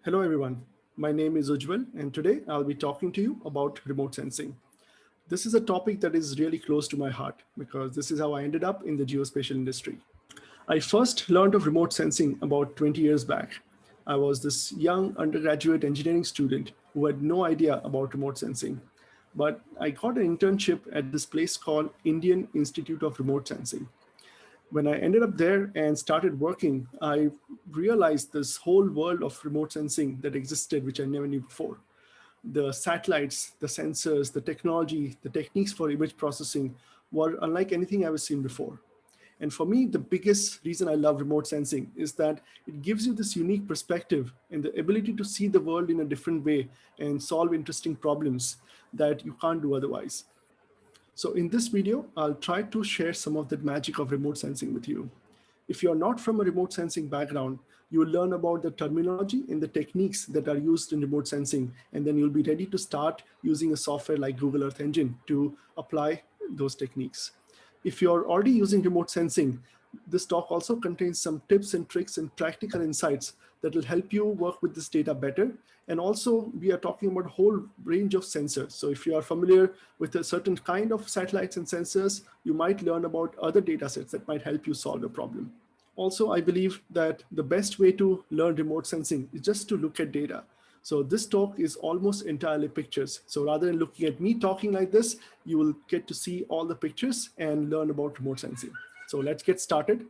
Hello everyone, my name is Ujjwal and today I'll be talking to you about remote sensing. This is a topic that is really close to my heart because this is how I ended up in the geospatial industry. I first learned of remote sensing about 20 years back. I was this young undergraduate engineering student who had no idea about remote sensing. But I got an internship at this place called Indian Institute of Remote Sensing. When I ended up there and started working, I realized this whole world of remote sensing that existed, which I never knew before. The satellites, the sensors, the technology, the techniques for image processing were unlike anything I've seen before. And for me, the biggest reason I love remote sensing is that it gives you this unique perspective and the ability to see the world in a different way and solve interesting problems that you can't do otherwise. So in this video, I'll try to share some of the magic of remote sensing with you. If you're not from a remote sensing background, you will learn about the terminology and the techniques that are used in remote sensing, and then you'll be ready to start using a software like Google Earth Engine to apply those techniques. If you're already using remote sensing, this talk also contains some tips and tricks and practical insights that will help you work with this data better. And also we are talking about a whole range of sensors. So if you are familiar with a certain kind of satellites and sensors, you might learn about other data sets that might help you solve a problem. Also, I believe that the best way to learn remote sensing is just to look at data. So this talk is almost entirely pictures. So rather than looking at me talking like this, you will get to see all the pictures and learn about remote sensing. So let's get started.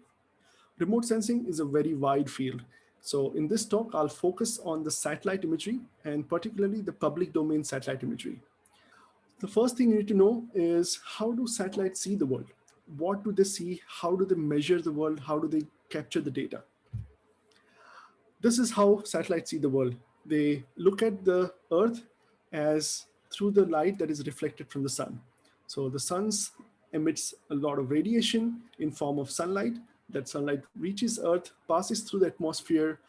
Remote sensing is a very wide field. So in this talk, I'll focus on the satellite imagery and particularly the public domain satellite imagery. The first thing you need to know is, how do satellites see the world? What do they see? How do they measure the world? How do they capture the data? This is how satellites see the world. They look at the Earth as through the light that is reflected from the sun. So the sun emits a lot of radiation in form of sunlight. That sunlight reaches Earth, passes through the atmosphere,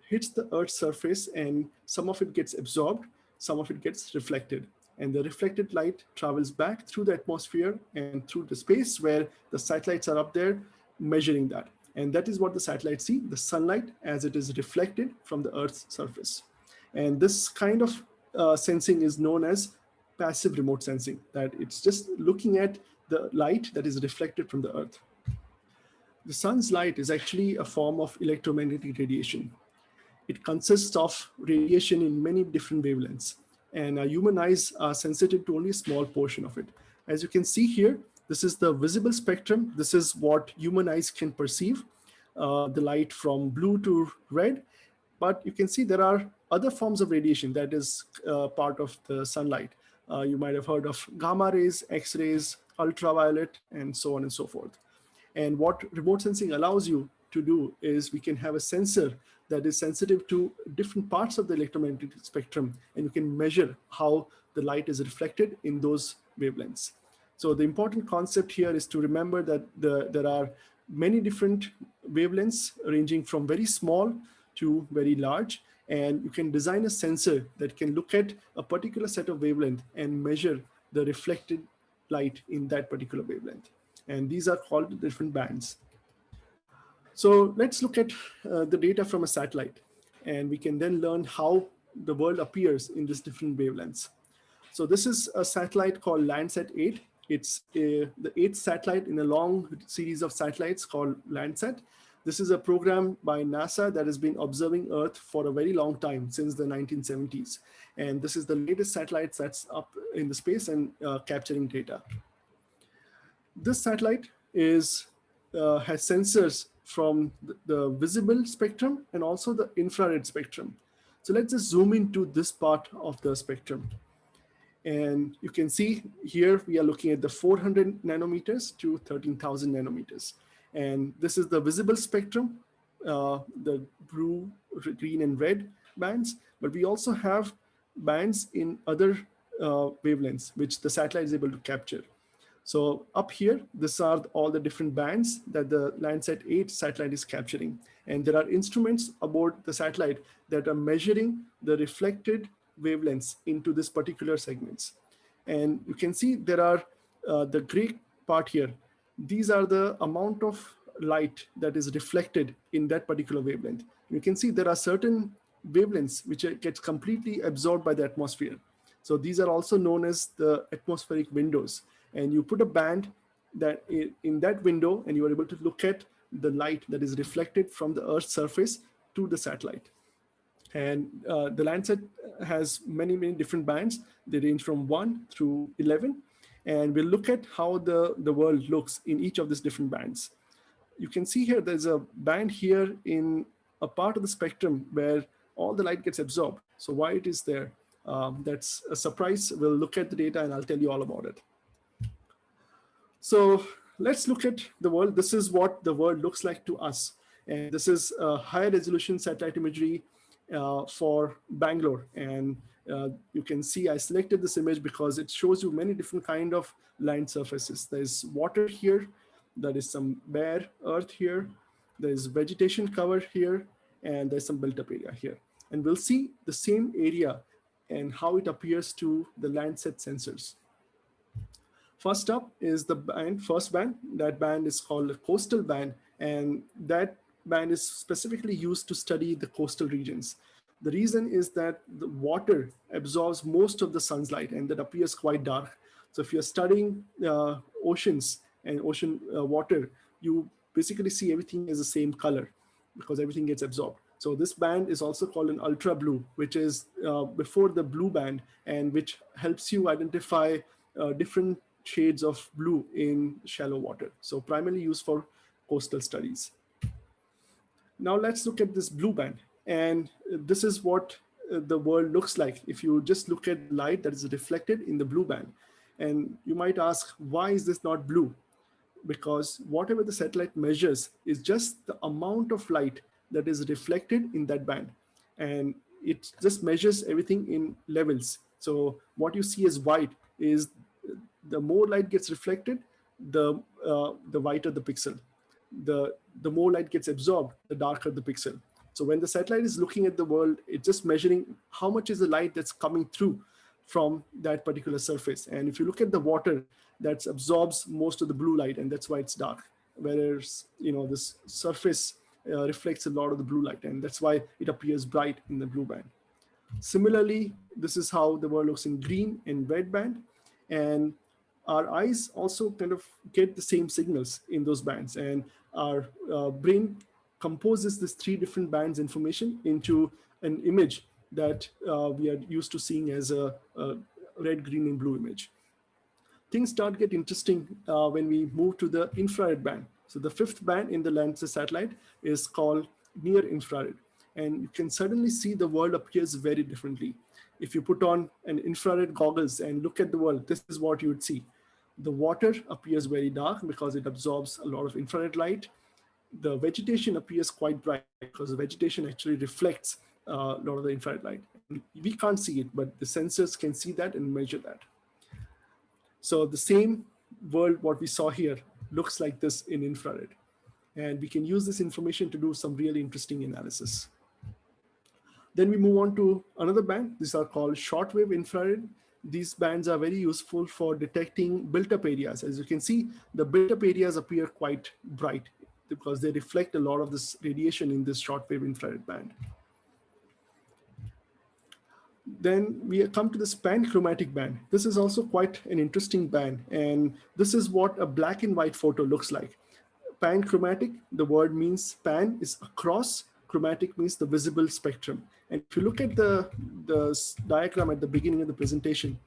hits the Earth's surface, and some of it gets absorbed, some of it gets reflected. And the reflected light travels back through the atmosphere and through the space where the satellites are up there measuring that. And that is what the satellites see, the sunlight as it is reflected from the Earth's surface. And this kind of sensing is known as passive remote sensing, that it's just looking at the light that is reflected from the Earth. The sun's light is actually a form of electromagnetic radiation. It consists of radiation in many different wavelengths, and our human eyes are sensitive to only a small portion of it. As you can see here, this is the visible spectrum. This is what human eyes can perceive, the light from blue to red. But you can see there are other forms of radiation that is part of the sunlight. You might have heard of gamma rays, X-rays, ultraviolet, and so on and so forth. And what remote sensing allows you to do is we can have a sensor that is sensitive to different parts of the electromagnetic spectrum, and you can measure how the light is reflected in those wavelengths. So the important concept here is to remember that there are many different wavelengths ranging from very small to very large, and you can design a sensor that can look at a particular set of wavelength and measure the reflected light in that particular wavelength. And these are called different bands. So let's look at the data from a satellite, and we can then learn how the world appears in these different wavelengths. So this is a satellite called Landsat 8. It's the 8th satellite in a long series of satellites called Landsat. This is a program by NASA that has been observing Earth for a very long time, since the 1970s. And this is the latest satellite that's up in the space and capturing data. This satellite has sensors from the visible spectrum and also the infrared spectrum. So let's just zoom into this part of the spectrum. And you can see here we are looking at the 400 nanometers to 13,000 nanometers. And this is the visible spectrum, the blue, green, and red bands. But we also have bands in other wavelengths, which the satellite is able to capture. So up here, these are all the different bands that the Landsat 8 satellite is capturing. And there are instruments aboard the satellite that are measuring the reflected wavelengths into this particular segments. And you can see there are the gray part here. These are the amount of light that is reflected in that particular wavelength. You can see there are certain wavelengths which gets completely absorbed by the atmosphere. So these are also known as the atmospheric windows. And you put a band that in that window, and you are able to look at the light that is reflected from the Earth's surface to the satellite. And the Landsat has many, many different bands. They range from 1 through 11. And we'll look at how the world looks in each of these different bands. You can see here there's a band here in a part of the spectrum where all the light gets absorbed. So why it is there, that's a surprise. We'll look at the data and I'll tell you all about it. So let's look at the world. This is what the world looks like to us. And this is high resolution satellite imagery for Bangalore. And you can see I selected this image because it shows you many different kind of land surfaces. There's water here. There is some bare earth here. There's vegetation cover here. And there's some built up area here. And we'll see the same area and how it appears to the Landsat sensors. First up is the first band. That band is called the coastal band. And that band is specifically used to study the coastal regions. The reason is that the water absorbs most of the sun's light and that appears quite dark. So if you're studying oceans and ocean water, you basically see everything as the same color because everything gets absorbed. So this band is also called an ultra blue, which is before the blue band, and which helps you identify different shades of blue in shallow water. So primarily used for coastal studies. Now let's look at this blue band. And this is what the world looks like if you just look at light that is reflected in the blue band. And you might ask, why is this not blue? Because whatever the satellite measures is just the amount of light that is reflected in that band. And it just measures everything in levels. So what you see as white is the more light gets reflected, the whiter the pixel. The more light gets absorbed, the darker the pixel. So when the satellite is looking at the world, it's just measuring how much is the light that's coming through from that particular surface. And if you look at the water, that absorbs most of the blue light, and that's why it's dark. Whereas, this surface reflects a lot of the blue light, and that's why it appears bright in the blue band. Similarly, this is how the world looks in green and red band. And our eyes also kind of get the same signals in those bands. And our brain composes this 3 different bands information into an image that we are used to seeing as a red, green, and blue image. Things start to get interesting when we move to the infrared band. So the 5th band in the Landsat satellite is called near infrared. And you can suddenly see the world appears very differently. If you put on an infrared goggles and look at the world, this is what you would see. The water appears very dark because it absorbs a lot of infrared light. The vegetation appears quite bright because the vegetation actually reflects a lot of the infrared light. We can't see it, but the sensors can see that and measure that. So the same world, what we saw here, looks like this in infrared. And we can use this information to do some really interesting analysis. Then we move on to another band. These are called shortwave infrared. These bands are very useful for detecting built-up areas. As you can see, the built-up areas appear quite bright because they reflect a lot of this radiation in this shortwave infrared band. Then we come to this panchromatic band. This is also quite an interesting band. And this is what a black and white photo looks like. Panchromatic, the word means pan is across, chromatic means the visible spectrum. And if you look at the diagram at the beginning of the presentation,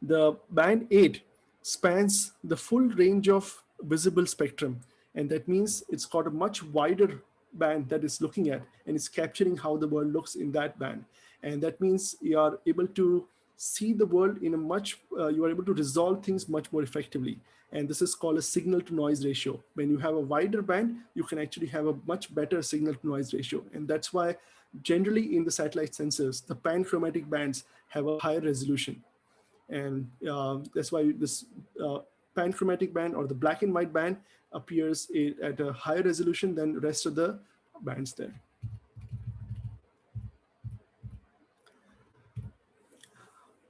the band 8 spans the full range of visible spectrum. And that means it's got a much wider band that it's looking at, and it's capturing how the world looks in that band. And that means you are able to see the world in a much, you are able to resolve things much more effectively. And this is called a signal to noise ratio. When you have a wider band, you can actually have a much better signal to noise ratio. And that's why generally in the satellite sensors, the panchromatic bands have a higher resolution. And that's why this panchromatic band or the black and white band appears at a higher resolution than the rest of the bands there.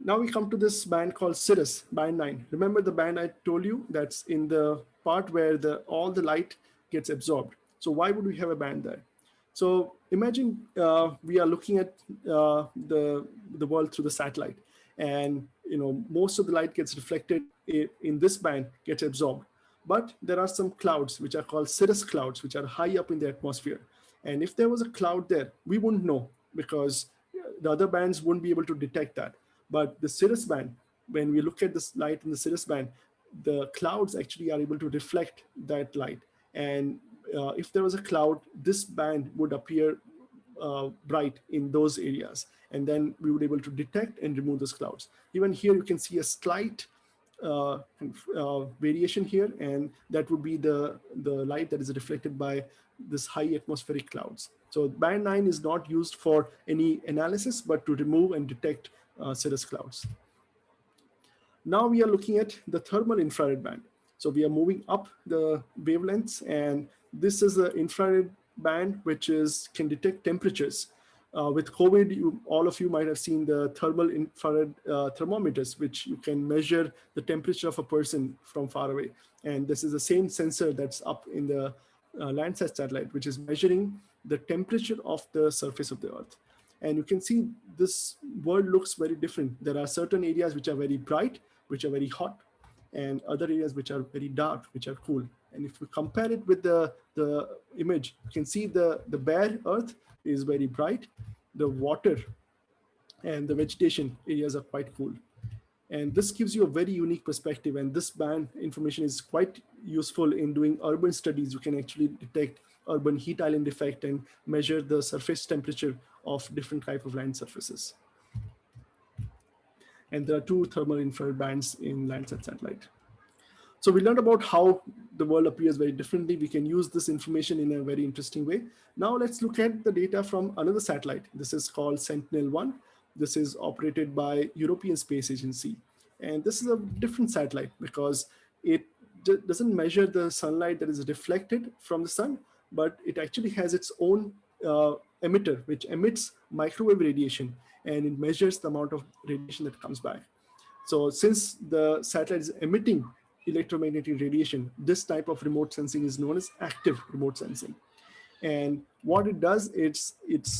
Now we come to this band called Cirrus, band 9. Remember the band I told you that's in the part where all the light gets absorbed. So why would we have a band there? So imagine we are looking at the world through the satellite, and most of the light gets reflected in this band, gets absorbed. But there are some clouds which are called cirrus clouds, which are high up in the atmosphere. And if there was a cloud there, we wouldn't know, because the other bands wouldn't be able to detect that. But the cirrus band, when we look at this light in the cirrus band, the clouds actually are able to reflect that light. And if there was a cloud, this band would appear bright in those areas. And then we would be able to detect and remove those clouds. Even here, you can see a slight variation here, and that would be the light that is reflected by this high atmospheric clouds. So band 9 is not used for any analysis, but to remove and detect cirrus clouds. Now we are looking at the thermal infrared band. So we are moving up the wavelengths, and this is the infrared band which can detect temperatures. With COVID, all of you might have seen the thermal infrared thermometers, which you can measure the temperature of a person from far away. And this is the same sensor that's up in the Landsat satellite, which is measuring the temperature of the surface of the Earth. And you can see this world looks very different. There are certain areas which are very bright, which are very hot, and other areas which are very dark, which are cool. And if we compare it with the image, you can see the bare Earth is very bright. The water and the vegetation areas are quite cool. And this gives you a very unique perspective. And this band information is quite useful in doing urban studies. You can actually detect urban heat island effect and measure the surface temperature of different type of land surfaces. And there are 2 thermal infrared bands in Landsat satellite. So we learned about how the world appears very differently. We can use this information in a very interesting way. Now let's look at the data from another satellite. This is called Sentinel I. This is operated by European Space Agency. And this is a different satellite because it doesn't measure the sunlight that is reflected from the sun, but it actually has its own emitter, which emits microwave radiation, and it measures the amount of radiation that comes back. So since the satellite is emitting electromagnetic radiation, this type of remote sensing is known as active remote sensing. And what it does, it's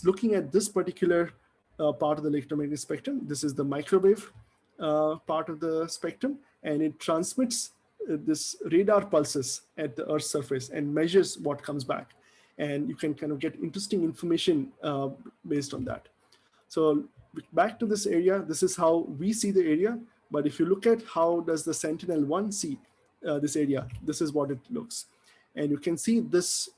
looking at this particular part of the electromagnetic spectrum. This is the microwave part of the spectrum, and it transmits this radar pulses at the Earth's surface and measures what comes back. And you can kind of get interesting information based on that. So back to this area, this is how we see the area. But if you look at how does the Sentinel I see this area, this is what it looks. And you can see this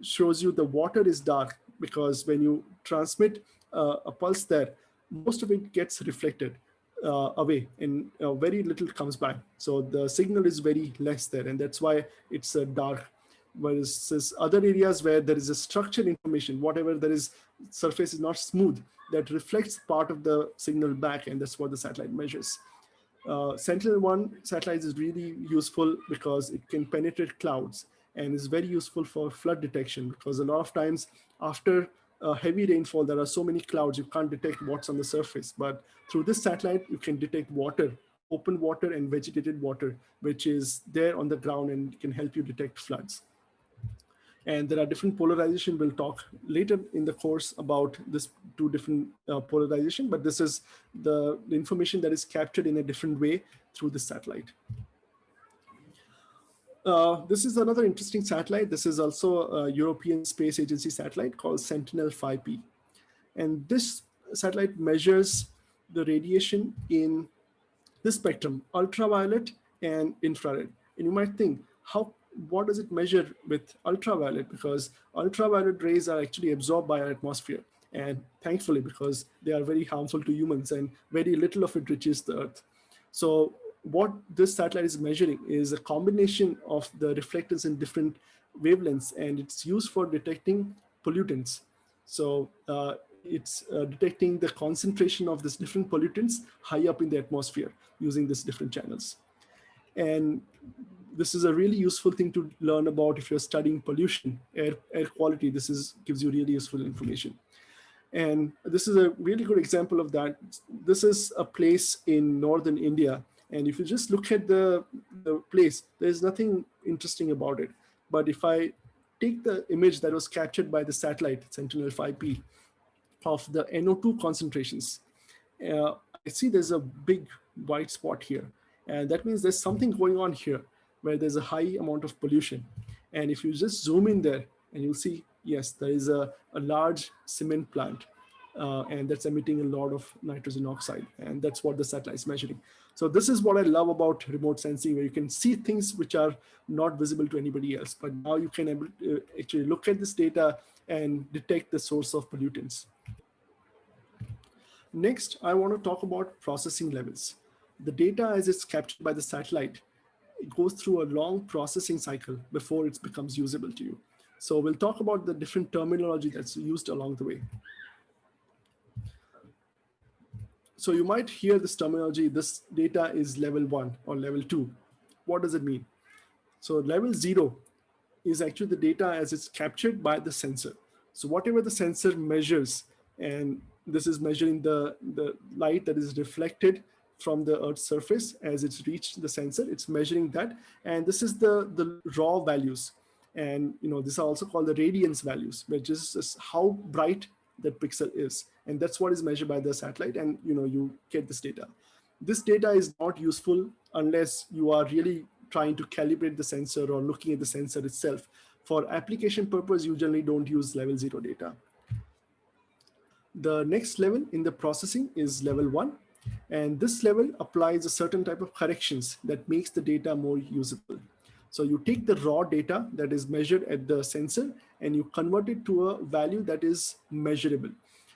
shows you the water is dark, because when you transmit a pulse there, most of it gets reflected away, and very little comes back. So the signal is very less there, and that's why it's dark. Whereas this other areas where there is a structured information, whatever there is, surface is not smooth, that reflects part of the signal back, and that's what the satellite measures. Sentinel I satellite is really useful because it can penetrate clouds, and is very useful for flood detection, because a lot of times after heavy rainfall, there are so many clouds, you can't detect what's on the surface. But through this satellite, you can detect water, open water and vegetated water, which is there on the ground, and can help you detect floods. And there are different polarization. We'll talk later in the course about this 2 different polarization, but this is the information that is captured in a different way through the satellite. This is another interesting satellite. This is also a European Space Agency satellite called Sentinel V. And this satellite measures the radiation in this spectrum, ultraviolet and infrared. And you might think, what does it measure with ultraviolet? Because ultraviolet rays are actually absorbed by our atmosphere. And thankfully, because they are very harmful to humans, and very little of it reaches the Earth. So what this satellite is measuring is a combination of the reflectors in different wavelengths, and it's used for detecting pollutants. So it's detecting the concentration of these different pollutants high up in the atmosphere using these different channels. And this is a really useful thing to learn about if you're studying pollution, air quality. This gives you really useful information. And this is a really good example of that. This is a place in northern India. And if you just look at the place, there's nothing interesting about it. But if I take the image that was captured by the satellite Sentinel V of the NO2 concentrations, I see there's a big white spot here. And that means there's something going on here where there's a high amount of pollution. And if you just zoom in there and you'll see, yes, there is a large cement plant. And that's emitting a lot of nitrogen oxide. And that's what the satellite is measuring. So this is what I love about remote sensing, where you can see things which are not visible to anybody else. But now you can actually look at this data and detect the source of pollutants. Next, I want to talk about processing levels. The data, as it's captured by the satellite, it goes through a long processing cycle before it becomes usable to you. So we'll talk about the different terminology that's used along the way. So you might hear this terminology, this data is level 1 or level 2. What does it mean? So level 0 is actually the data as it's captured by the sensor. So whatever the sensor measures, and this is measuring the light that is reflected from the Earth's surface as it's reached the sensor, it's measuring that. And this is the raw values. And these are also called the radiance values, which is how bright that pixel is. And that's what is measured by the satellite. And you get this data. This data is not useful unless you are really trying to calibrate the sensor or looking at the sensor itself. For application purpose, you generally don't use level 0 data. The next level in the processing is level 1. And this level applies a certain type of corrections that makes the data more usable. So you take the raw data that is measured at the sensor and you convert it to a value that is measurable.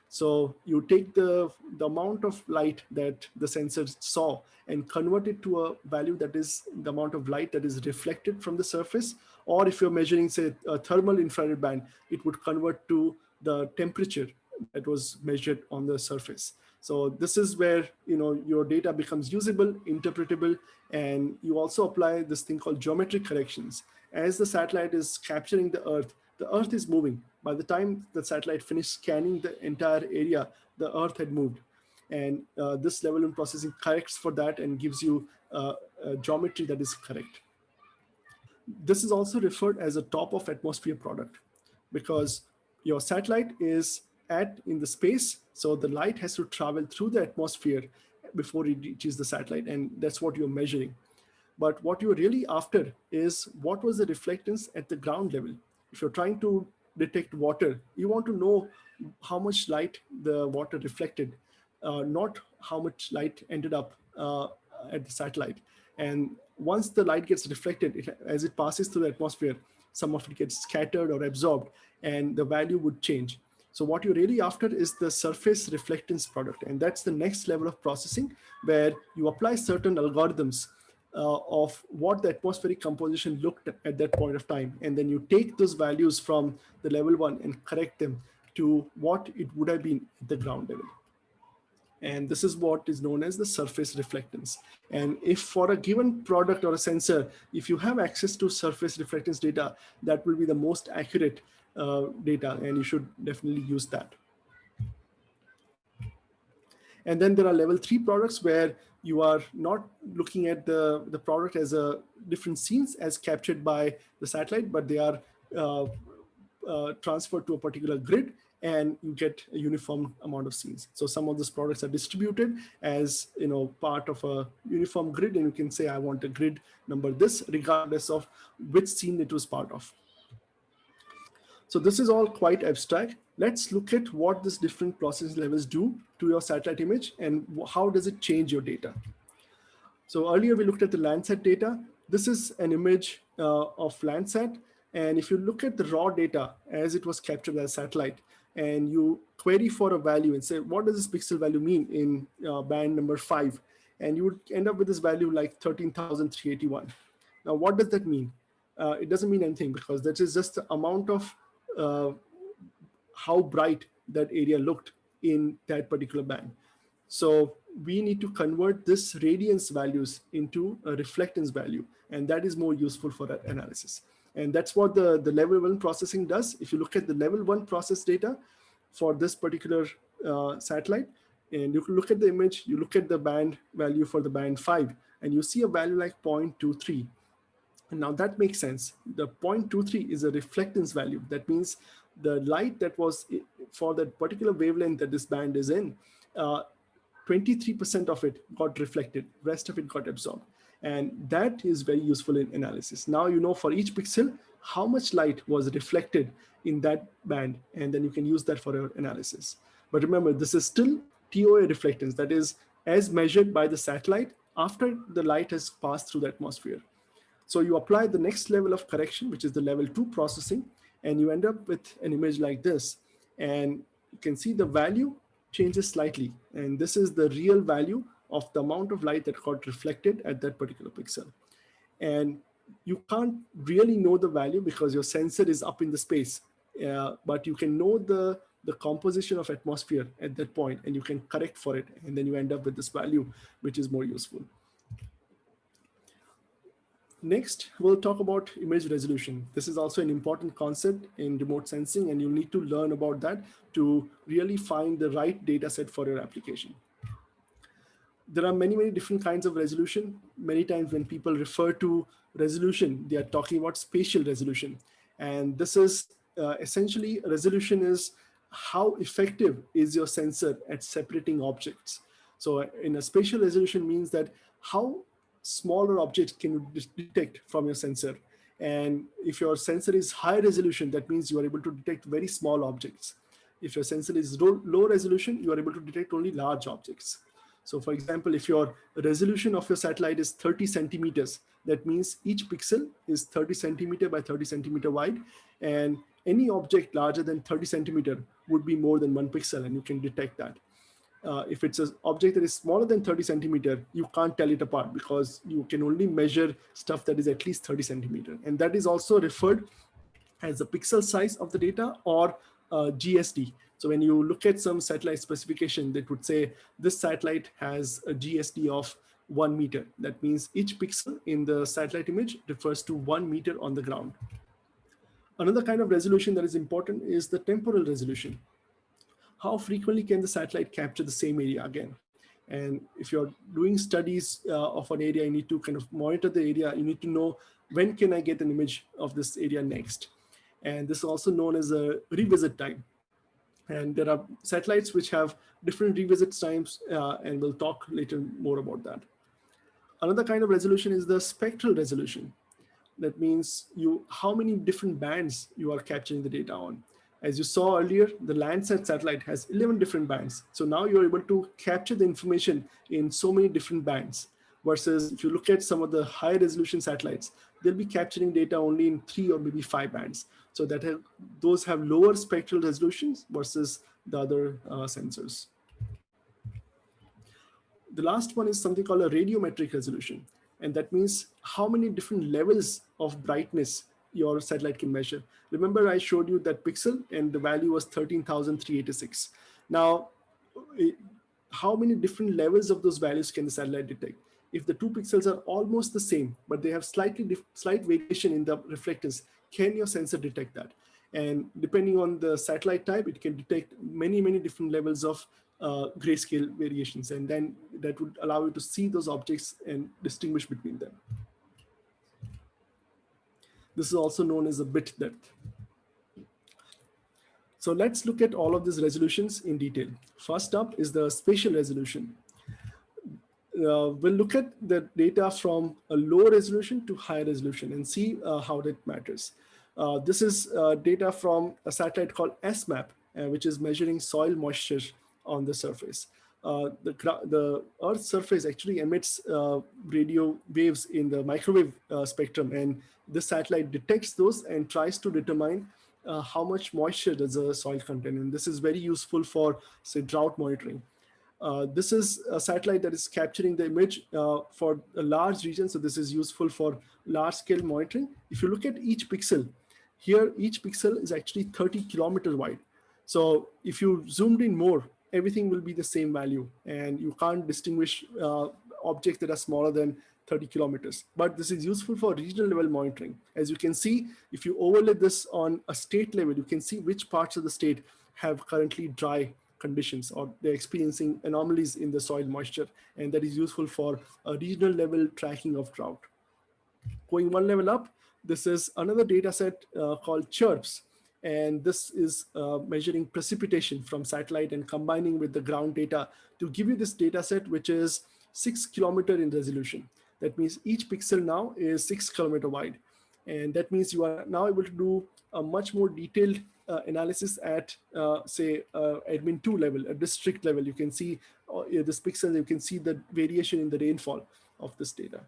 So you take the amount of light that the sensor saw and convert it to a value that is the amount of light that is reflected from the surface. Or if you're measuring, say, a thermal infrared band, it would convert to the temperature that was measured on the surface. So this is where your data becomes usable, interpretable, and you also apply this thing called geometric corrections. As the satellite is capturing the Earth is moving. By the time the satellite finished scanning the entire area, the Earth had moved. And this level of processing corrects for that and gives you a geometry that is correct. This is also referred as a top of atmosphere product, because your satellite is in the space, so the light has to travel through the atmosphere before it reaches the satellite, and that's what you're measuring. But what you're really after is what was the reflectance at the ground level. If you're trying to detect water, you want to know how much light the water reflected, not how much light ended up at the satellite. And once the light gets reflected, as it passes through the atmosphere, some of it gets scattered or absorbed, and the value would change. So what you're really after is the surface reflectance product. And that's the next level of processing, where you apply certain algorithms of what the atmospheric composition looked at that point of time. And then you take those values from the level 1 and correct them to what it would have been at the ground level. And this is what is known as the surface reflectance. And if for a given product or a sensor, if you have access to surface reflectance data, that will be the most accurate data, and you should definitely use that. And then there are level 3 products where you are not looking at the product as a different scenes as captured by the satellite, but they are transferred to a particular grid, and you get a uniform amount of scenes. So some of these products are distributed as part of a uniform grid, and you can say, I want a grid number this, regardless of which scene it was part of. So this is all quite abstract. Let's look at what these different processing levels do to your satellite image and how does it change your data. So earlier we looked at the Landsat data. This is an image of Landsat. And if you look at the raw data as it was captured by the satellite, and you query for a value and say, what does this pixel value mean in band number 5? And you would end up with this value like 13,381. Now, what does that mean? It doesn't mean anything, because that is just the amount of how bright that area looked in that particular band. So we need to convert this radiance values into a reflectance value, and that is more useful for that analysis. And that's what the level 1 processing does. If you look at the level 1 process data for this particular satellite, and you can look at the image, you look at the band value for the band 5, and you see a value like 0.23. And now that makes sense. The 0.23 is a reflectance value. That means the light that was for that particular wavelength that this band is in, 23% of it got reflected, rest of it got absorbed. And that is very useful in analysis. Now you know for each pixel how much light was reflected in that band, and then you can use that for your analysis. But remember, this is still TOA reflectance, that is as measured by the satellite after the light has passed through the atmosphere. So you apply the next level of correction, which is the level 2 processing, and you end up with an image like this. And you can see the value changes slightly. And this is the real value of the amount of light that got reflected at that particular pixel. And you can't really know the value because your sensor is up in the space, but you can know the composition of atmosphere at that point, and you can correct for it. And then you end up with this value, which is more useful. Next, we'll talk about image resolution. This is also an important concept in remote sensing, and you need to learn about that to really find the right data set for your application. There are many, many different kinds of resolution. Many times when people refer to resolution, they are talking about spatial resolution. And this is essentially, resolution is how effective is your sensor at separating objects. So in a spatial resolution means that how smaller objects can you detect from your sensor. And if your sensor is high resolution, that means you are able to detect very small objects. If your sensor is low resolution, you are able to detect only large objects. So for example, if your resolution of your satellite is 30 centimeters, that means each pixel is 30 centimeter by 30 centimeter wide, and any object larger than 30 centimeter would be more than 1 pixel, and you can detect that. If it's an object that is smaller than 30 centimeter, you can't tell it apart because you can only measure stuff that is at least 30 centimeter. And that is also referred as the pixel size of the data, or GSD. So when you look at some satellite specification, that would say this satellite has a GSD of 1 meter. That means each pixel in the satellite image refers to 1 meter on the ground. Another kind of resolution that is important is the temporal resolution. How frequently can the satellite capture the same area again? And if you're doing studies of an area, you need to kind of monitor the area. You need to know, when can I get an image of this area next? And this is also known as a revisit time. And there are satellites which have different revisit times, and we'll talk later more about that. Another kind of resolution is the spectral resolution. That means how many different bands you are capturing the data on. As you saw earlier, the Landsat satellite has 11 different bands. So now you're able to capture the information in so many different bands, versus if you look at some of the high resolution satellites, they'll be capturing data only in 3 or maybe 5 bands. So those have lower spectral resolutions versus the other sensors. The last one is something called a radiometric resolution. And that means how many different levels of brightness your satellite can measure. Remember, I showed you that pixel and the value was 13,386. Now, how many different levels of those values can the satellite detect? If the 2 pixels are almost the same, but they have slight variation in the reflectance, can your sensor detect that? And depending on the satellite type, it can detect many, many different levels of grayscale variations. And then that would allow you to see those objects and distinguish between them. This is also known as a bit depth. So let's look at all of these resolutions in detail. First up is the spatial resolution. We'll look at the data from a low resolution to high resolution and see how that matters. This is data from a satellite called SMAP, which is measuring soil moisture on the surface. The Earth's surface actually emits radio waves in the microwave spectrum, and this satellite detects those and tries to determine how much moisture does the soil contain. And this is very useful for, say, drought monitoring. This is a satellite that is capturing the image for a large region. So this is useful for large scale monitoring. If you look at each pixel, here each pixel is actually 30 kilometers wide. So if you zoomed in more, everything will be the same value, and you can't distinguish objects that are smaller than 30 kilometers. But this is useful for regional level monitoring. As you can see, if you overlay this on a state level, you can see which parts of the state have currently dry conditions, or they're experiencing anomalies in the soil moisture. And that is useful for a regional level tracking of drought. Going one level up, this is another data set called chirps. And this is measuring precipitation from satellite and combining with the ground data to give you this data set, which is 6 kilometer in resolution. That means each pixel now is 6 kilometer wide. And that means you are now able to do a much more detailed analysis at, say, admin 2 level, a district level. You can see this pixel, you can see the variation in the rainfall of this data.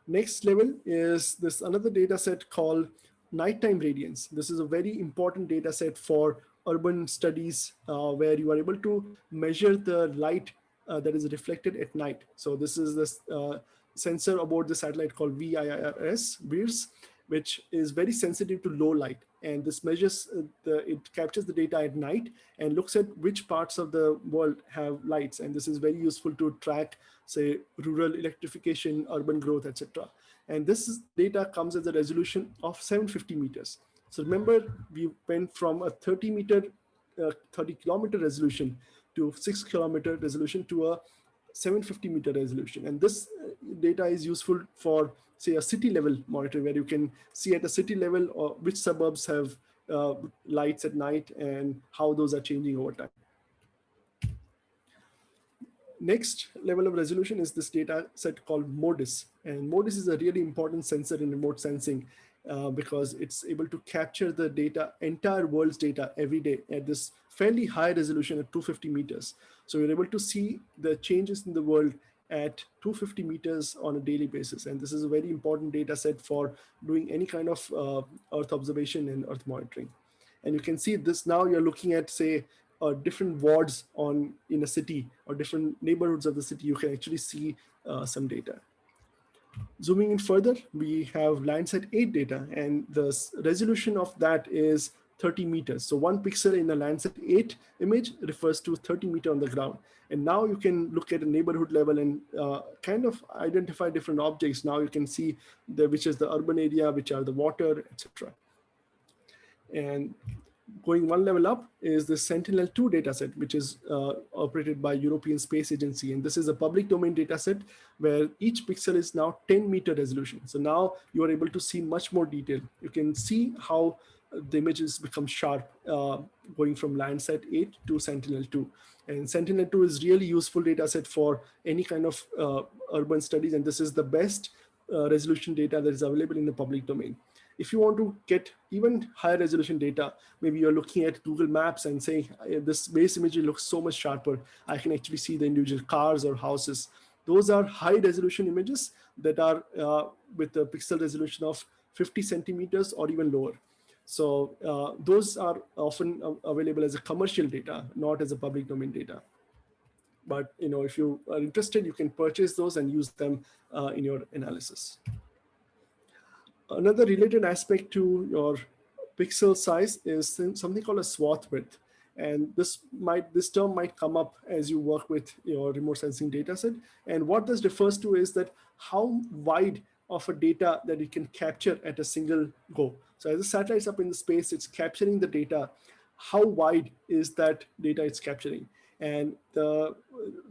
Next level is this another data set called nighttime radiance. This is a very important data set for urban studies where you are able to measure the light that is reflected at night. So this is this sensor aboard the satellite called VIRS, which is very sensitive to low light. And this measures, it captures the data at night and looks at which parts of the world have lights. And this is very useful to track, say, rural electrification, urban growth, etc. And this data comes as a resolution of 750 meters. So remember, we went from a 30 kilometer resolution to 6 kilometer resolution to a 750 meter resolution. And this data is useful for, say, a city level monitoring, where you can see at a city level which suburbs have lights at night and how those are changing over time. Next level of resolution is this data set called MODIS. And MODIS is a really important sensor in remote sensing because it's able to capture the data, entire world's data every day at this fairly high resolution at 250 meters. So you're able to see the changes in the world at 250 meters on a daily basis. And this is a very important data set for doing any kind of Earth observation and Earth monitoring. And you can see this now, you're looking at, say, different wards in a city or different neighborhoods of the city. You can actually see some data. Zooming in further, we have Landsat 8 data, and the resolution of that is 30 meters. So one pixel in a Landsat 8 image refers to 30 meters on the ground. And now you can look at a neighborhood level and kind of identify different objects. Now you can see which is the urban area, which are the water, etc. And going one level up is the Sentinel II dataset, which is operated by European Space Agency. And this is a public domain dataset where each pixel is now 10-meter resolution. So now you are able to see much more detail. You can see how the images become sharp going from Landsat 8 to Sentinel II. And Sentinel II is really useful dataset for any kind of urban studies. And this is the best resolution data that is available in the public domain. If you want to get even higher resolution data, maybe you're looking at Google Maps and saying, this base image looks so much sharper. I can actually see the individual cars or houses. Those are high resolution images that are with a pixel resolution of 50 centimeters or even lower. So those are often available as a commercial data, not as a public domain data. But if you are interested, you can purchase those and use them in your analysis. Another related aspect to your pixel size is something called a swath width. And this term might come up as you work with your remote sensing dataset. And what this refers to is that how wide of a data that it can capture at a single go. So as the satellite's up in the space, it's capturing the data. How wide is that data it's capturing? And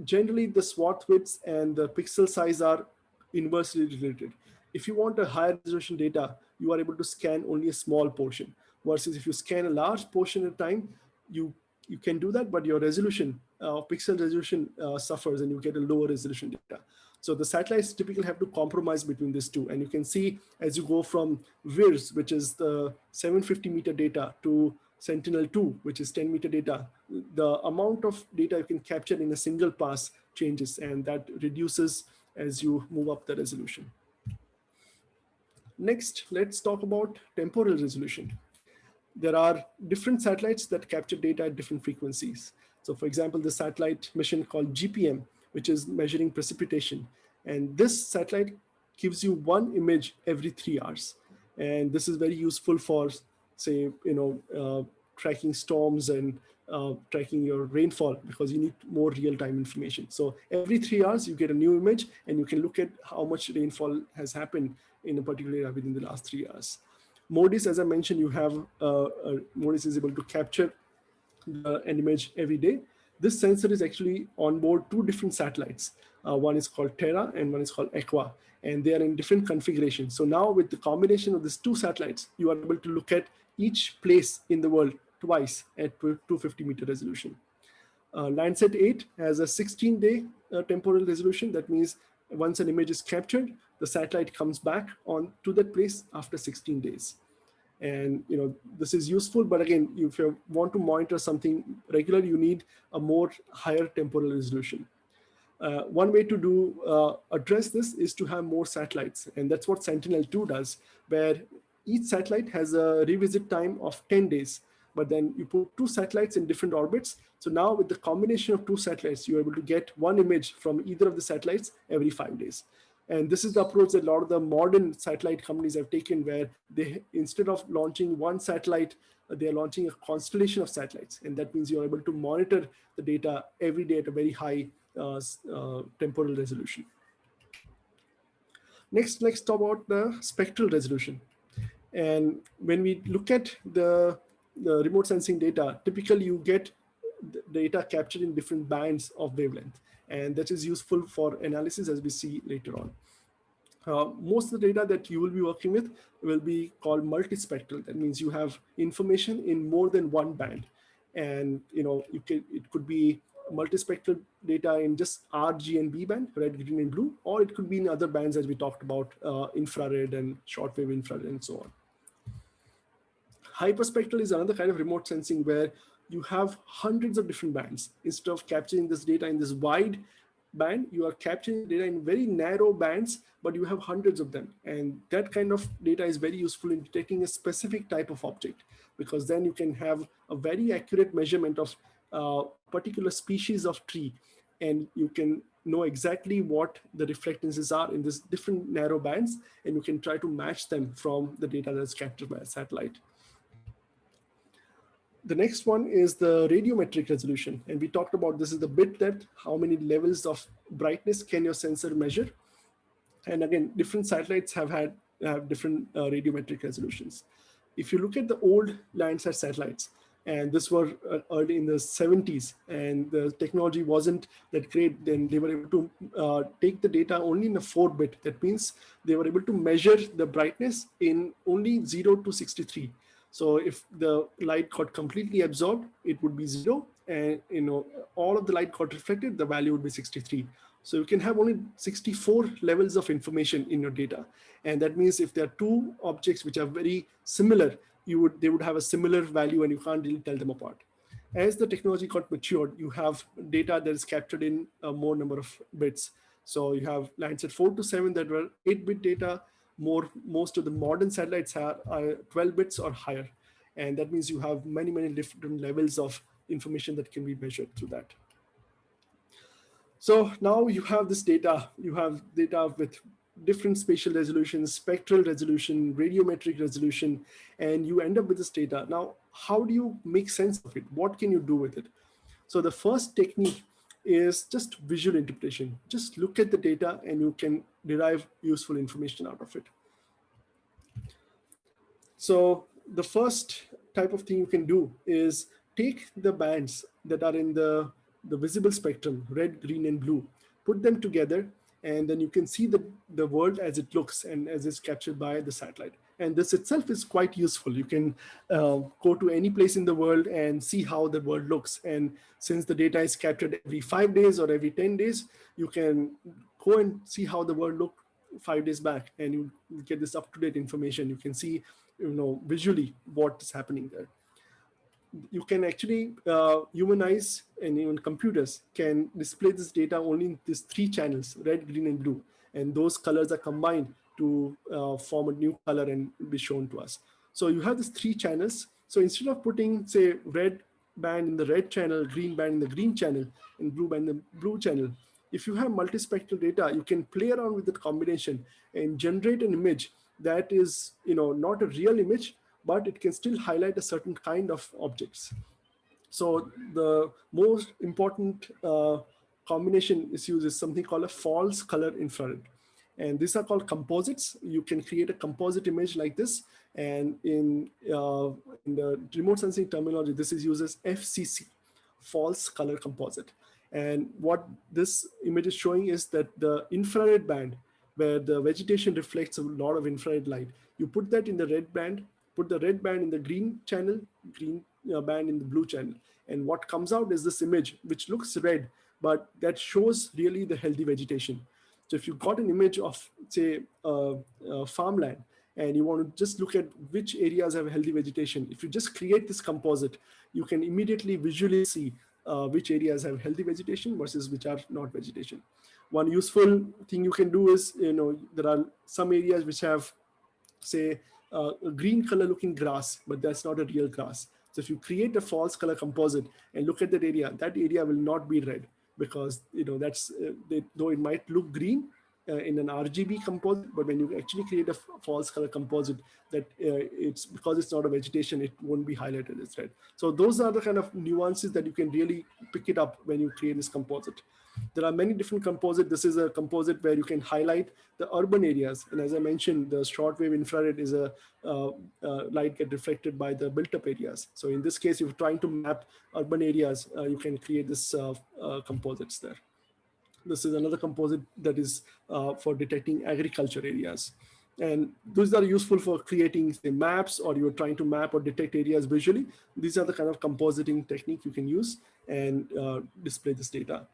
generally the swath widths and the pixel size are inversely related. If you want a higher resolution data, you are able to scan only a small portion. Versus if you scan a large portion at a time, you can do that, but your resolution, pixel resolution suffers and you get a lower resolution data. So the satellites typically have to compromise between these two. And you can see as you go from VIRS, which is the 750 meter data, to Sentinel II, which is 10 meter data, the amount of data you can capture in a single pass changes, and that reduces as you move up the resolution. Next, let's talk about temporal resolution. There are different satellites that capture data at different frequencies. So for example, the satellite mission called GPM, which is measuring precipitation. And this satellite gives you one image every 3 hours. And this is very useful for, say, tracking storms and tracking your rainfall, because you need more real-time information. So every 3 hours, you get a new image and you can look at how much rainfall has happened in a particular area within the last 3 hours. MODIS, as I mentioned, you have MODIS is able to capture an image every day. This sensor is actually on board two different satellites. One is called Terra and one is called Aqua, and they are in different configurations. So now with the combination of these two satellites, you are able to look at each place in the world twice at 250-meter resolution. Landsat 8 has a 16-day temporal resolution. That means once an image is captured, the satellite comes back on to that place after 16 days. And this is useful, but again, if you want to monitor something regular, you need a more higher temporal resolution. One way to address this is to have more satellites, and that's what Sentinel II does, where each satellite has a revisit time of 10 days, but then you put two satellites in different orbits. So now with the combination of two satellites, you're able to get one image from either of the satellites every 5 days. And this is the approach that a lot of the modern satellite companies have taken, where they, instead of launching one satellite, they are launching a constellation of satellites. And that means you're able to monitor the data every day at a very high temporal resolution. Next, let's talk about the spectral resolution. And when we look at the remote sensing data, typically you get data captured in different bands of wavelength. And that is useful for analysis, as we see later on. Most of the data that you will be working with will be called multispectral. That means you have information in more than one band. And it could be multispectral data in just R, G, and B band, red, green, and blue, or it could be in other bands, as we talked about, infrared and shortwave infrared and so on. Hyperspectral is another kind of remote sensing where you have hundreds of different bands. Instead of capturing this data in this wide band, you are capturing data in very narrow bands, but you have hundreds of them. And that kind of data is very useful in detecting a specific type of object, because then you can have a very accurate measurement of a particular species of tree, and you can know exactly what the reflectances are in these different narrow bands, and you can try to match them from the data that's captured by a satellite. The next one is the radiometric resolution. And we talked about this is the bit depth, how many levels of brightness can your sensor measure. And again, different satellites have different radiometric resolutions. If you look at the old Landsat satellites, and this were early in the 70s, and the technology wasn't that great, then they were able to take the data only in a 4-bit. That means they were able to measure the brightness in only 0 to 63. So if the light got completely absorbed, it would be 0, and all of the light got reflected, the value would be 63. So you can have only 64 levels of information in your data, and that means if there are two objects which are very similar, they would have a similar value, and you can't really tell them apart. As the technology got matured, you have data that is captured in a more number of bits. So you have Landsat 4 to 7 that were 8-bit data. Most of the modern satellites are 12 bits or higher. And that means you have many, many different levels of information that can be measured through that. So now you have this data. You have data with different spatial resolutions, spectral resolution, radiometric resolution, and you end up with this data. Now, how do you make sense of it? What can you do with it? So the first technique is just visual interpretation. Just look at the data and you can derive useful information out of it. So the first type of thing you can do is take the bands that are in the visible spectrum, red, green, and blue, put them together, and then you can see the world as it looks and as it's captured by the satellite. And this itself is quite useful. You can go to any place in the world and see how the world looks. And since the data is captured every 5 days or every 10 days, you can go and see how the world looked 5 days back, and you get this up-to-date information. You can see, visually what is happening there. You can actually humanize, and even computers can display this data only in these 3 channels, red, green, and blue. And those colors are combined to form a new color and be shown to us. So you have these 3 channels. So instead of putting, say, red band in the red channel, green band in the green channel, and blue band in the blue channel, if you have multispectral data, you can play around with that combination and generate an image that is, not a real image, but it can still highlight a certain kind of objects. So the most important combination is used is something called a false color infrared. And these are called composites. You can create a composite image like this. And in the remote sensing terminology, this is used as FCC, false color composite. And what this image is showing is that the infrared band, where the vegetation reflects a lot of infrared light, you put that in the red band, put the red band in the green channel, green band in the blue channel. And what comes out is this image, which looks red, but that shows really the healthy vegetation. So if you've got an image of, say, farmland, and you want to just look at which areas have healthy vegetation, if you just create this composite, you can immediately visually see which areas have healthy vegetation versus which are not vegetation. One useful thing you can do is, there are some areas which have, say, a green color looking grass, but that's not a real grass. So if you create a false color composite and look at that area will not be red, because that's though it might look green in an RGB composite, but when you actually create a false color composite, that it's because it's not a vegetation, it won't be highlighted as red. So those are the kind of nuances that you can really pick it up when you create this composite. There are many different composites. This is a composite where you can highlight the urban areas. And as I mentioned, the shortwave infrared is a light get reflected by the built-up areas. So in this case, if you're trying to map urban areas, you can create this composites there. This is another composite that is for detecting agriculture areas. And those are useful for creating, say, maps, or you're trying to map or detect areas visually. These are the kind of compositing technique you can use and display this data.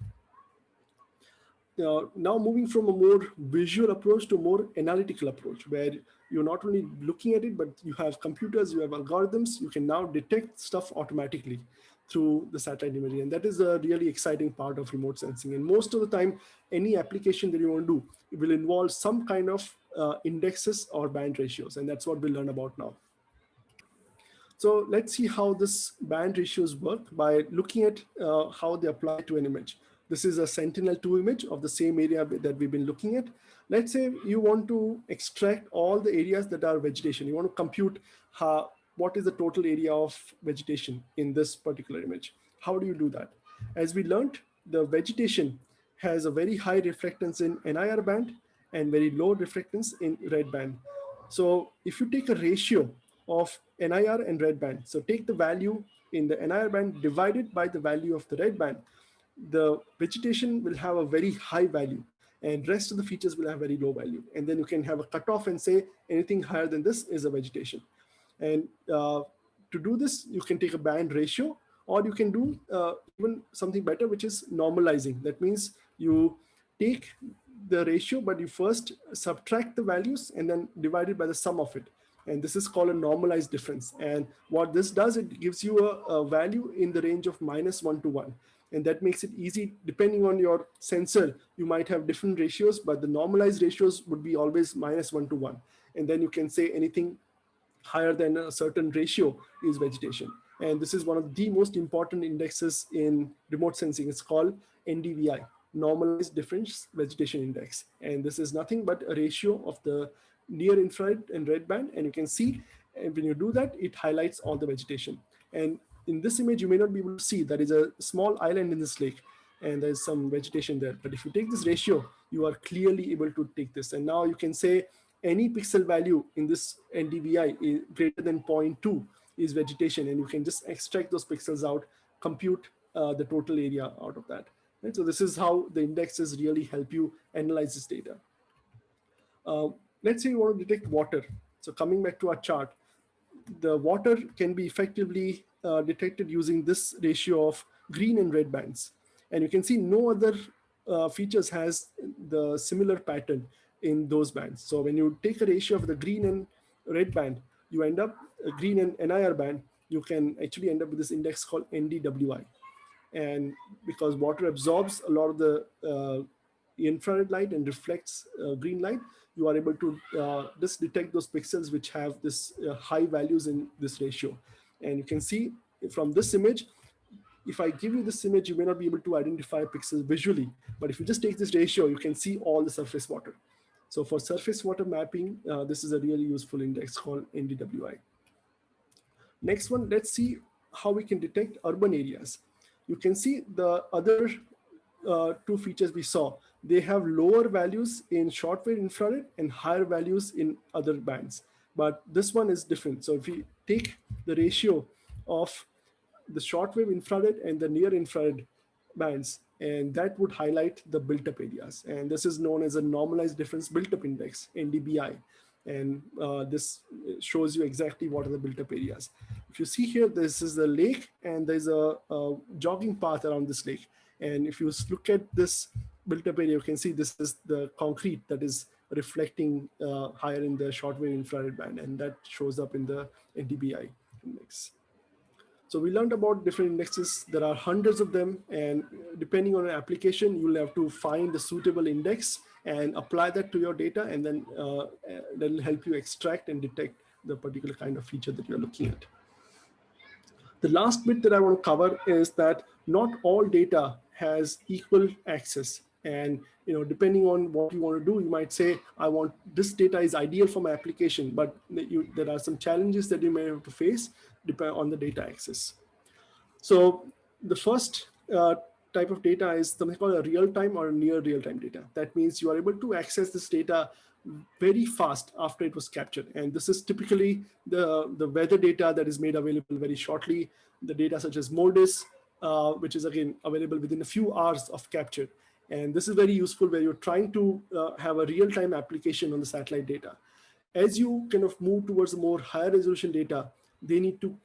Now moving from a more visual approach to a more analytical approach, where you're not only looking at it, but you have computers, you have algorithms, you can now detect stuff automatically through the satellite imagery. And that is a really exciting part of remote sensing. And most of the time, any application that you want to do, it will involve some kind of indexes or band ratios. And that's what we'll learn about now. So let's see how this band ratios work by looking at how they apply to an image. This is a Sentinel II image of the same area that we've been looking at. Let's say you want to extract all the areas that are vegetation. You want to compute what is the total area of vegetation in this particular image. How do you do that? As we learned, the vegetation has a very high reflectance in NIR band and very low reflectance in red band. So if you take a ratio of NIR and red band, so take the value in the NIR band divided by the value of the red band, the vegetation will have a very high value and rest of the features will have very low value. And then you can have a cutoff and say anything higher than this is a vegetation. And to do this, you can take a band ratio, or you can do even something better, which is normalizing. That means you take the ratio, but you first subtract the values and then divide it by the sum of it. And this is called a normalized difference. And what this does, it gives you a value in the range of -1 to 1. And that makes it easy. Depending on your sensor, you might have different ratios, but the normalized ratios would be always -1 to 1. And then you can say anything higher than a certain ratio is vegetation. And this is one of the most important indexes in remote sensing. It's called NDVI, Normalized Difference Vegetation Index. And this is nothing but a ratio of the near infrared and red band. And you can see when you do that, it highlights all the vegetation. And in this image, you may not be able to see that is a small island in this lake and there's some vegetation there. But if you take this ratio, you are clearly able to take this. And now you can say any pixel value in this NDVI is greater than 0.2 is vegetation. And you can just extract those pixels out, compute the total area out of that. Right? So this is how the indexes really help you analyze this data. Let's say you want to detect water. So coming back to our chart, the water can be effectively detected using this ratio of green and red bands. And you can see no other features has the similar pattern in those bands. So when you take a ratio of the green and red band, you end up green and NIR band, you can actually end up with this index called NDWI. And because water absorbs a lot of the infrared light and reflects green light, you are able to just detect those pixels which have this high values in this ratio. And you can see from this image, if I give you this image, you may not be able to identify pixels visually, but if you just take this ratio, you can see all the surface water. So for surface water mapping, this is a really useful index called NDWI. Next one, let's see how we can detect urban areas. You can see the other two features we saw. They have lower values in shortwave infrared and higher values in other bands. But this one is different. So if we take the ratio of the shortwave infrared and the near infrared bands, and that would highlight the built-up areas. And this is known as a normalized difference built-up index, NDBI. And this shows you exactly what are the built-up areas. If you see here, this is the lake, and there's a jogging path around this lake. And if you look at this built-up area, you can see this is the concrete that is reflecting higher in the shortwave infrared band, and that shows up in the NDBI index. So we learned about different indexes. There are hundreds of them, and depending on an application, you'll have to find the suitable index and apply that to your data, and then that'll help you extract and detect the particular kind of feature that you're looking at. The last bit that I want to cover is that not all data has equal access. And depending on what you want to do, you might say, I want this data is ideal for my application, but there are some challenges that you may have to face depending on the data access. So the first type of data is something called a real-time or near real-time data. That means you are able to access this data very fast after it was captured. And this is typically the weather data that is made available very shortly, the data such as MODIS, which is again available within a few hours of capture. And this is very useful where you're trying to have a real-time application on the satellite data. As you kind of move towards a more higher resolution data, they need to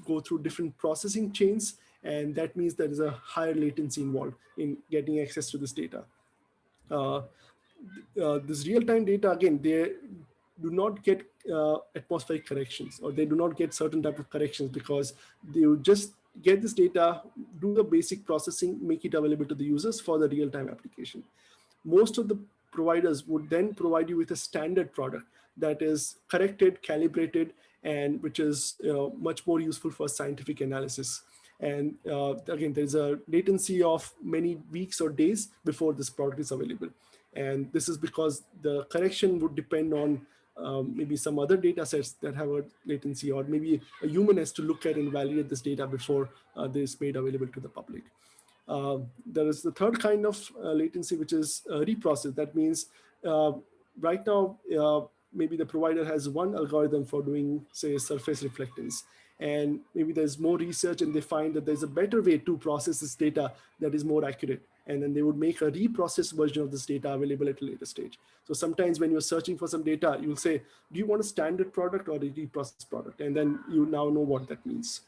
go through different processing chains, and that means there is a higher latency involved in getting access to this data. This real-time data, again, they do not get atmospheric corrections, or they do not get certain type of corrections, because they would just get this data, do the basic processing, make it available to the users for the real-time application. Most of the providers would then provide you with a standard product that is corrected, calibrated, and which is much more useful for scientific analysis. And again, there's a latency of many weeks or days before this product is available. And this is because the correction would depend on maybe some other data sets that have a latency, or maybe a human has to look at and validate this data before this is made available to the public. There is the third kind of latency, which is reprocess. That means right now, maybe the provider has one algorithm for doing, say, surface reflectance. And maybe there's more research and they find that there's a better way to process this data that is more accurate. And then they would make a reprocessed version of this data available at a later stage. So sometimes when you're searching for some data, you'll say, do you want a standard product or a reprocessed product? And then you now know what that means.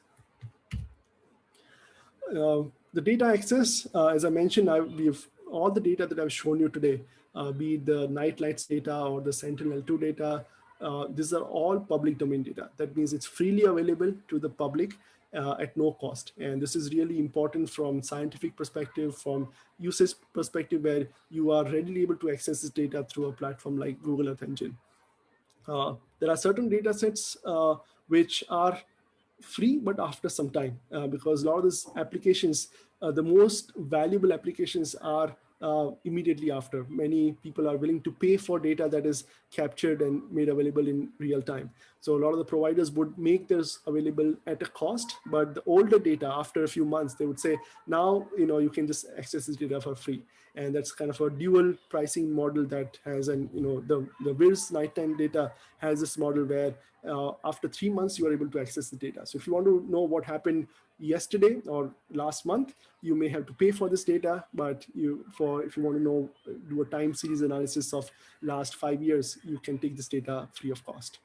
The data access, as I mentioned, we have all the data that I've shown you today, be it the night lights data or the Sentinel II data. These are all public domain data. That means it's freely available to the public at no cost. And this is really important from scientific perspective, from usage perspective, where you are readily able to access this data through a platform like Google Earth Engine. There are certain data sets which are free, but after some time, because a lot of these applications, the most valuable applications are immediately after. Many people are willing to pay for data that is captured and made available in real time. So a lot of the providers would make this available at a cost, but the older data, after a few months, they would say, now you can just access this data for free. And that's kind of a dual pricing model that has, and the WIRS nighttime data has this model where after 3 months, you are able to access the data. So if you want to know what happened yesterday or last month, you may have to pay for this data, but if you want to know, do a time series analysis of last 5 years, you can take this data free of cost.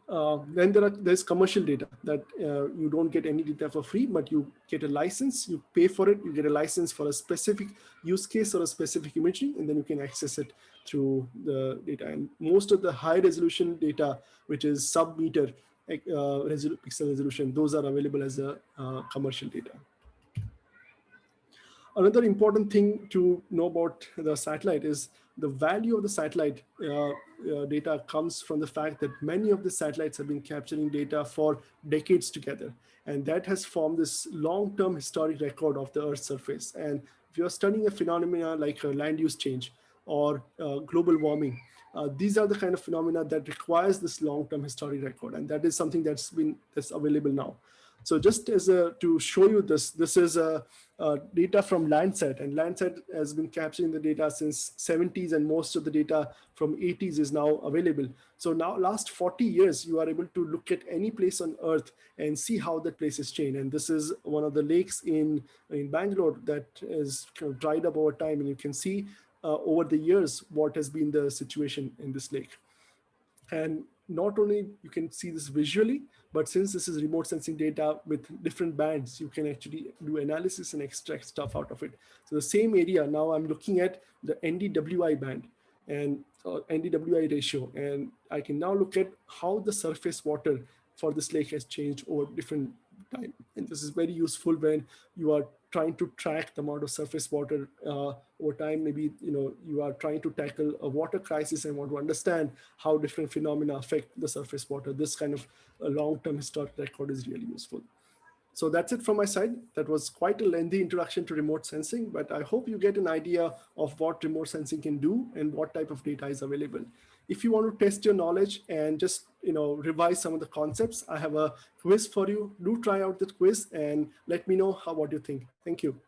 Then there's commercial data that you don't get any data for free, but you get a license, you pay for it, you get a license for a specific use case or a specific imagery, and then you can access it through the data. And most of the high resolution data, which is sub-meter pixel resolution, those are available as a commercial data. Another important thing to know about the satellite is the value of the satellite data comes from the fact that many of the satellites have been capturing data for decades together. And that has formed this long-term historic record of the Earth's surface. And if you're studying a phenomena like land use change or global warming, these are the kind of phenomena that requires this long-term historic record. And that is something that's available now. So just as to show you this, this is data from Landsat, and Landsat has been capturing the data since 70s, and most of the data from 80s is now available. So now last 40 years, you are able to look at any place on Earth and see how that place has changed. And this is one of the lakes in Bangalore that is kind of dried up over time, and you can see over the years what has been the situation in this lake. And not only you can see this visually, but since this is remote sensing data with different bands, you can actually do analysis and extract stuff out of it. So the same area, now I'm looking at the NDWI band and NDWI ratio, and I can now look at how the surface water for this lake has changed over different time. And this is very useful when you are trying to track the amount of surface water over time. Maybe you are trying to tackle a water crisis and want to understand how different phenomena affect the surface water. This kind of a long-term historic record is really useful. So that's it from my side. That was quite a lengthy introduction to remote sensing, but I hope you get an idea of what remote sensing can do and what type of data is available. If you want to test your knowledge and just revise some of the concepts, I have a quiz for you. Do try out the quiz and let me know what you think. Thank you.